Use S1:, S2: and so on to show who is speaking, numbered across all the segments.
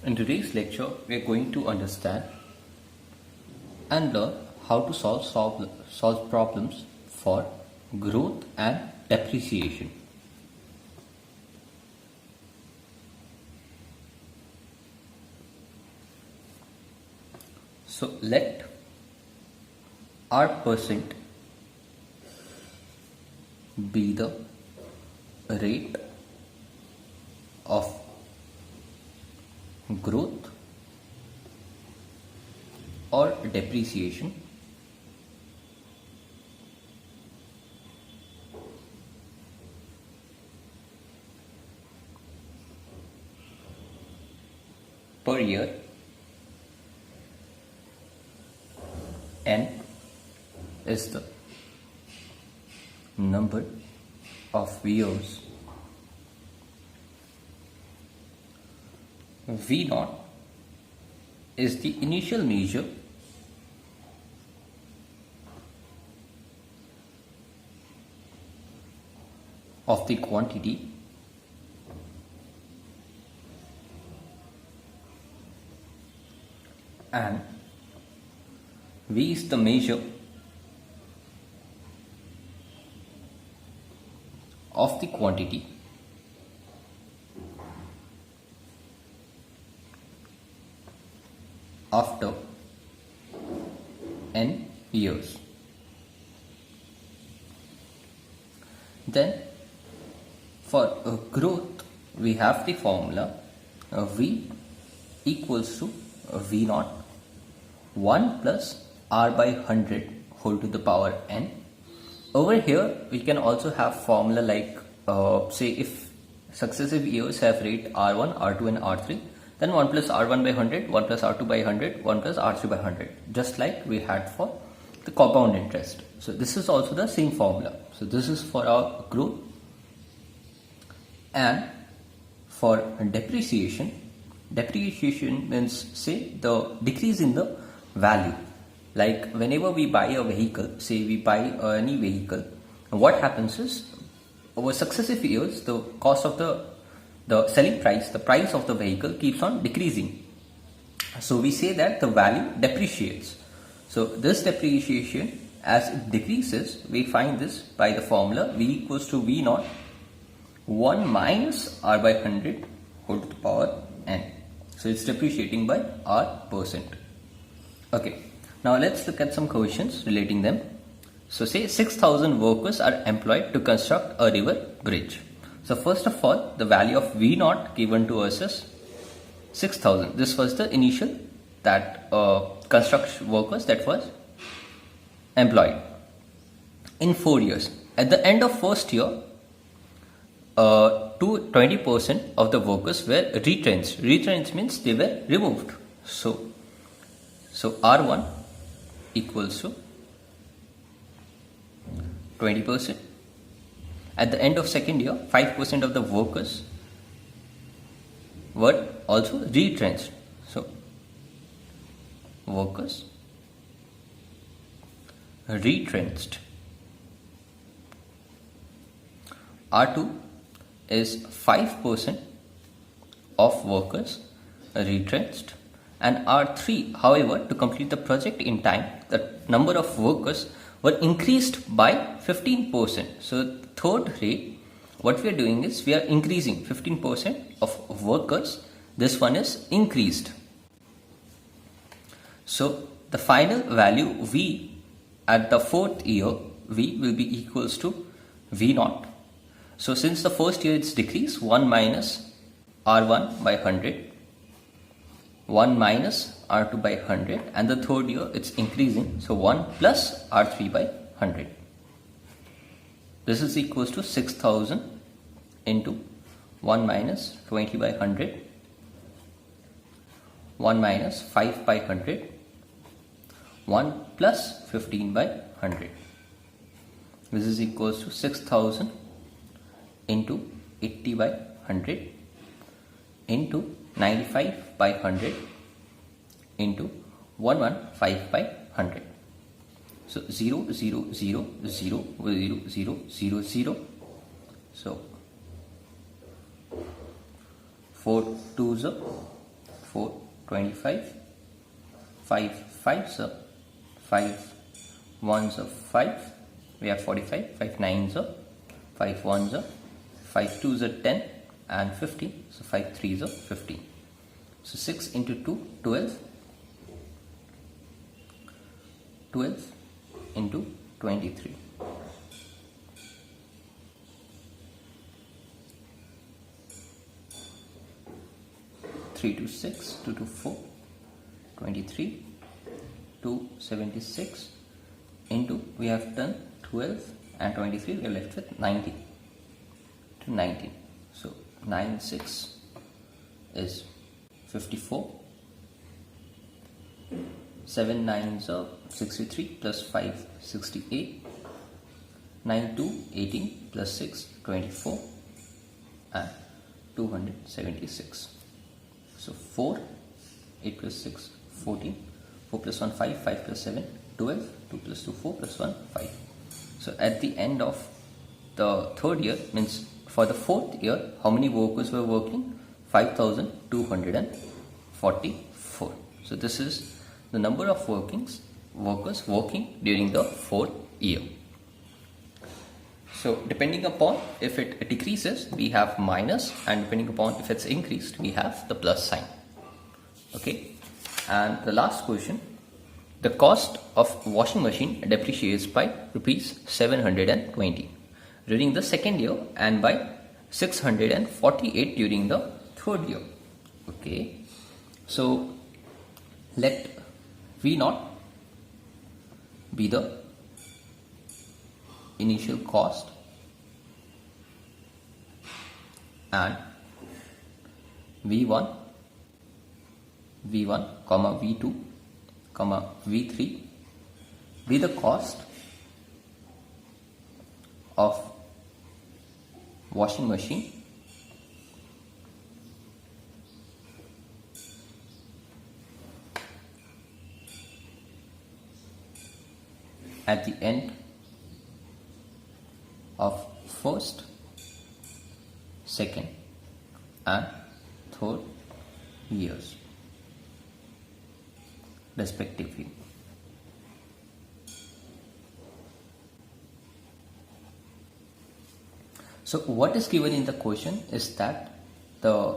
S1: In today's lecture, we are going to understand and learn how to solve problems for growth and depreciation. So let R% be the rate of growth or depreciation per year. N is the number of years. V0 is the initial measure of the quantity and V is the measure of the quantity after n years. Then for growth we have the formula V equals to V0 1 plus R by 100 whole to the power n. Over here we can also have formula like say if successive years have rate R1, R2 and R3, then 1 plus R1 by 100, 1 plus R2 by 100, 1 plus R3 by 100, just like we had for the compound interest. So this is also the same formula. So this is for our growth. And for depreciation means say the decrease in the value. Like whenever we buy a vehicle, say we buy any vehicle, what happens is over successive years the cost of the selling price, the price of the vehicle keeps on decreasing. So we say that the value depreciates. So this depreciation, as it decreases, we find this by the formula V equals to V0 1 minus R by 100 whole to the power n. So it's depreciating by R%. Okay. Now let's look at some questions relating them. So say 6,000 workers are employed to construct a river bridge. So first of all, the value of V0 given to us is 6,000. This was the initial that construction workers that was employed in 4 years. At the end of first year, 20% of the workers were retrenched. Retrenched means they were removed. So R1 equals to 20%. At the end of second year, 5% of the workers were also retrenched. So workers retrenched. R2 is 5% of workers retrenched. And R3, however, to complete the project in time, the number of workers were increased by 15%. So third rate, what we are doing is we are increasing 15% of workers. This one is increased. So the final value V at the fourth year, V will be equals to V0. So since the first year it's decreased, 1 minus R1 by 100. 1 minus R2 by 100, and the third year it's increasing, so 1 plus R3 by 100. This is equals to 6,000 into 1 minus 20 by 100, 1 minus 5 by 100, 1 plus 15 by 100. This is equals to 6,000 into 80 by 100 into 95 by 100 into 115 by 100. So 0, 0, 0, 0, 0, 0, 0, 0. So 4 2s are 4, 25, 5 5s are 5 1s are 5, we have 45, 5 9s are 5 1s are 5 2s are 10 and 50, so 5 3s are 15. So 6 into 2, 12, 12 into 23. 3 to 6, 2 to 4, 23, 276 into, we have done 12 and 23, we are left with 90 to 19. So 9 6 is 54, 7 9s are 63 plus 5 68, 9 2 18 plus 6 24 and 276. So 4, 8 plus 6 14, 4 plus 1 5, 5 plus 7 12, 2 plus 2 4 plus 1 5. So at the end of the third year, means for the fourth year, how many workers were working? 5,244. So this is the number of workers working during the fourth year. So depending upon if it decreases, we have minus, and depending upon if it's increased, we have the plus sign. Okay. And the last question, the cost of washing machine depreciates by rupees 720 during the second year and by 648 during the third year. Okay. So let V0 be the initial cost and V1 comma V2 comma V3 be the cost of washing machine at the end of first, second and third years respectively. So what is given in the question is that the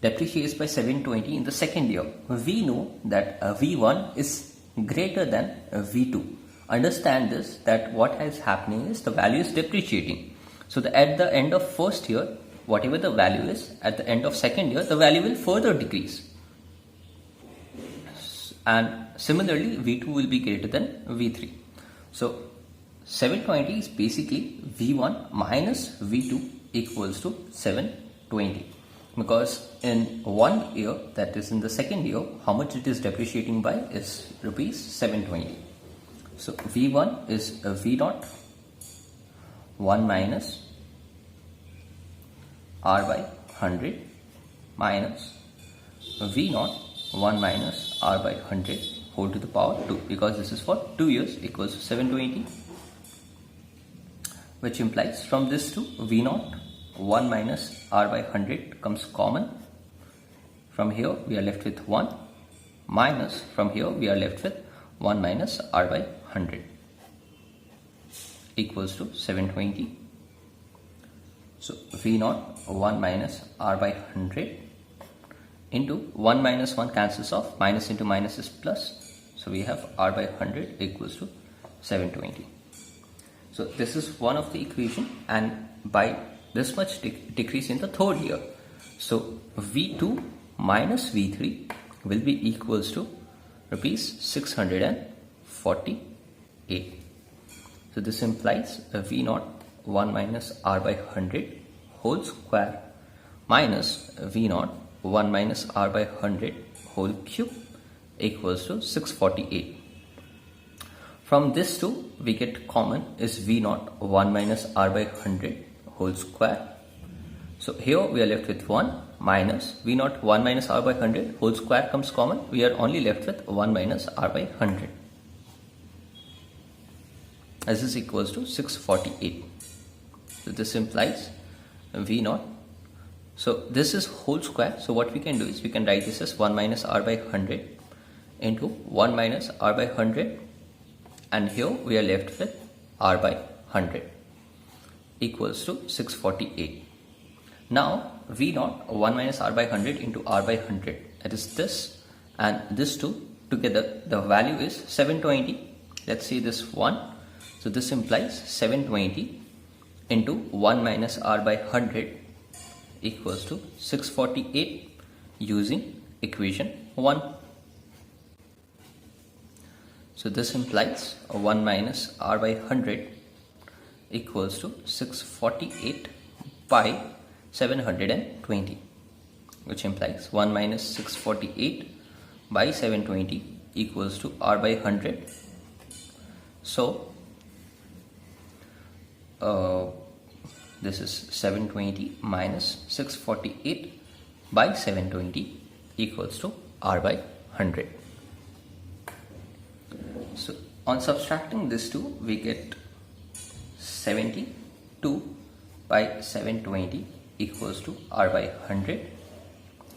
S1: depreciates by 720 in the second year. We know that V1 is greater than V2. Understand this, that what is happening is the value is depreciating. So at the end of first year, whatever the value is, at the end of second year, the value will further decrease. And similarly, V2 will be greater than V3. So 720 is basically V1 minus V2 equals to 720. Because in 1 year, that is in the second year, how much it is depreciating by is rupees 720. So V1 is V0 1 minus R by 100 minus V0 1 minus R by 100 whole to the power 2, because this is for 2 years equals to 720, which implies from this to V0 1 minus R by 100 comes common. From here we are left with 1 minus, from here we are left with 1 minus R by 100 equals to 720. So V0 1 minus R by 100 into 1 minus 1 cancels off, minus into minus is plus. So we have R by 100 equals to 720. So this is one of the equation, and by this much decrease in the third year. So V2 minus V3 will be equals to rupees 648. So this implies V0 1 minus R by 100 whole square minus V0 1 minus R by 100 whole cube equals to 648. From this two, we get common is V0 1 minus R by 100 whole square. So here we are left with 1 minus V0 1 minus R by 100 whole square comes common. We are only left with 1 minus R by 100. This is equals to 648. So this implies V0 So this is whole square. So what we can do is we can write this as 1 minus r by 100 into 1 minus r by 100, and here we are left with r by 100 equals to 648. Now V naught 1 minus r by 100 into r by 100, that is this and this two together, the value is 720. Let's see this one. So this implies 720 into 1 minus r by 100 equals to 648 using equation 1. So this implies 1 minus r by 100 equals to 648 by 720, which implies 1 minus 648 by 720 equals to r by 100. So this is 720 minus 648 by 720 equals to r by 100. So on subtracting this two, we get 72 by 720 equals to r by 100.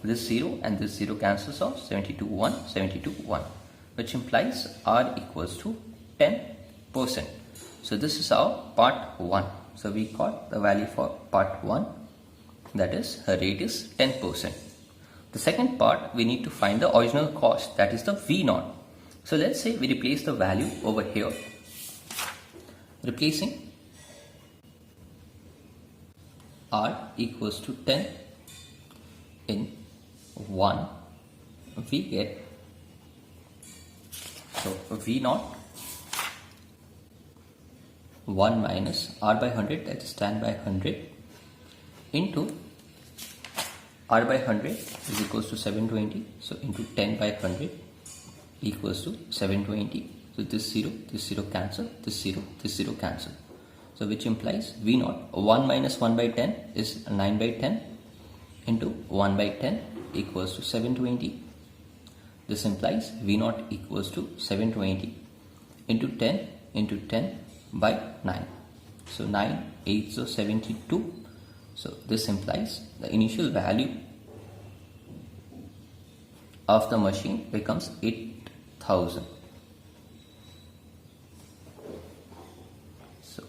S1: This 0 and this 0 cancels off, 72 1, 72 1, which implies r equals to 10%. So this is our part 1. So we got the value for part 1, that is her rate is 10%. The second part, we need to find the original cost, that is the V naught. So let's say we replace the value over here. Replacing r equals to 10 in 1, we get, so V naught 1 minus r by 100, that is 10 by 100 into r by 100 is equals to 720, so into 10 by 100 equals to 720. So this 0 cancel, this 0 cancel. So which implies V naught 1 minus 1 by 10 is 9 by 10 into 1 by 10 equals to 720. This implies V naught equals to 720 into 10 by 9. So 9 8 so 72. So this implies the initial value of the machine becomes 8,000. So,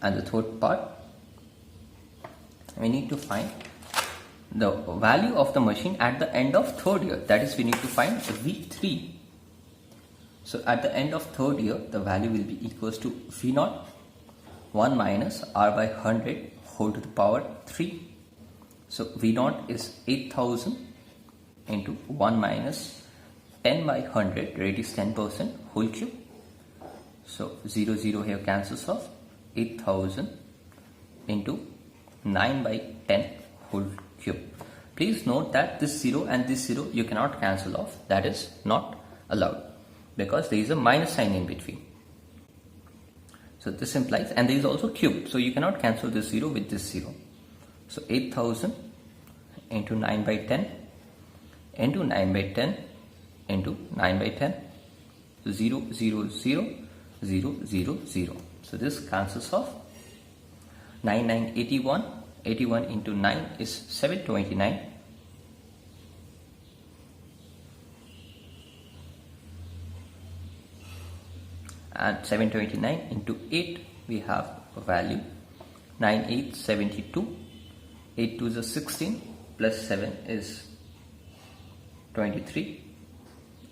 S1: and the third part, we need to find the value of the machine at the end of third year, that is we need to find V3. So at the end of third year, the value will be equals to V naught 1 minus r by 100 whole to the power 3. So V naught is 8000 into 1 minus 10 by 100, rate is 10%, whole cube. So 0 here cancels off, 8000 into 9 by 10 whole cube. Please note that this 0 and this 0 you cannot cancel off, that is not allowed, because there is a minus sign in between. So this implies, and there is also cube, so you cannot cancel this 0 with this 0. So 8000 into 9 by 10 into 9 by 10 into 9 by 10, 0 0 0 0 0 0. So this cancels off. 9 9 81, 81 into 9 is 729. And 729 into 8, we have a value 9 8 72, 8 2 is 16, plus 7 is 23,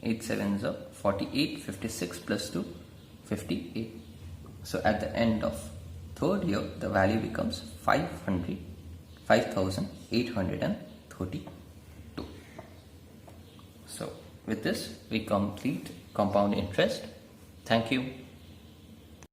S1: 8 7 is 48, 56 plus 2 58. So at the end of third year, the value becomes 5,832. So with this we complete compound interest. Thank you.